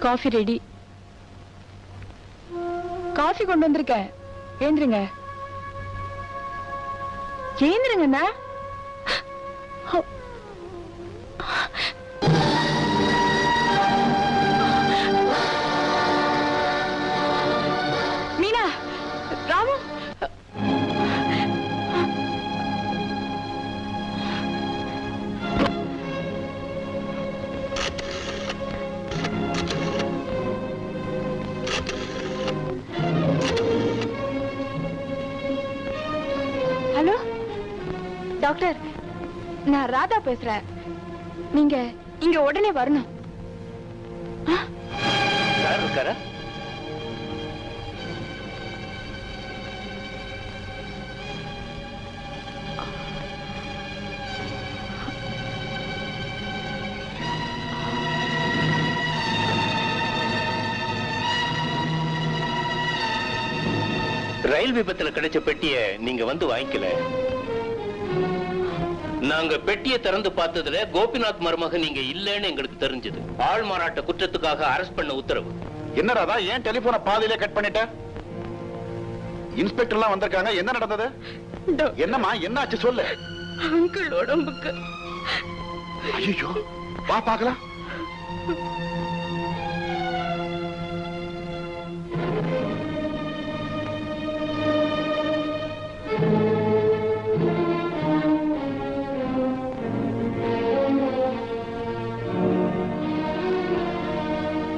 Coffee ready. Coffee கொண்டு வந்திருக்கேன். ஏந்திருங்க ஏந்திருங்கண்ணா. Meena, Ramu, hello doctor, நான் ராதா பேசுறேன். நீங்க இங்க உடனே வரணும். யார் இருக்காரா? ரயில் விபத்துல கிடைச்ச பெட்டியை நீங்க வந்து வாங்கிக்கல. நாங்க பெட்டியை திறந்து பார்த்ததுல கோபிநாத் மருமகன் நீங்க இல்லன்னு எங்களுக்கு தெரிஞ்சது. ஆள் மாறாட்ட குற்றத்துக்காக அரெஸ்ட் பண்ண உத்தரவு. என்னடா ஏன் டெலிபோனை பாதியிலே கட் பண்ணிட்ட? இன்ஸ்பெக்டர் எல்லாம் வந்திருக்காங்க. என்ன நடந்தது? என்னம்மா, என்னாச்சு சொல்லு. அங்கிள் உடம்புக்கு. ஐயோ, வா பார்க்கலாம்.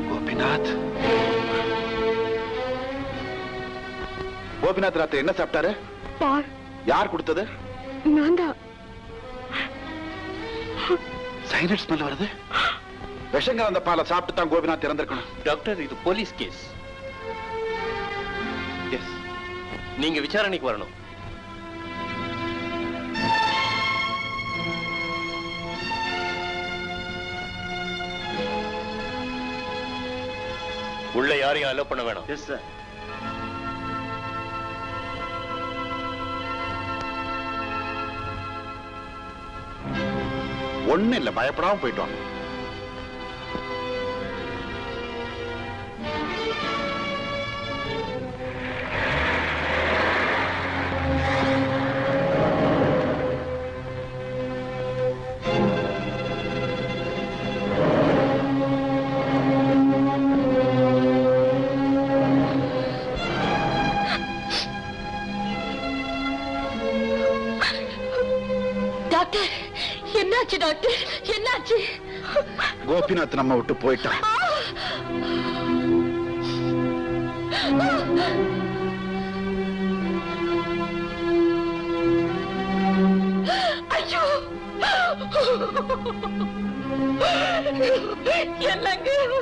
கோபிநாத், கோபிநாத் ராத்திரி என்ன சாப்பிட்டாரு? பால். யார் கொடுத்தது? நான் தான். சைனட் ஸ்மெல் வருது. விஷங்கள் அந்த பாலை சாப்பிட்டு தான் கோபிநாத் இறந்திருக்கணும். டாக்டர், இது போலீஸ் கேஸ். எஸ், நீங்க விசாரணைக்கு வரணும். உள்ள யாரையும் அலோ பண்ண வேணாம். Yes sir. ஒண்ணு இல்ல, பயப்படாம போயிட்டோம். டாக்டர், என்னாச்சு டாக்டர்? என்னாச்சு? கோபிநாத் நம்ம விட்டு போயிட்டான். ஐயோ, என்னங்க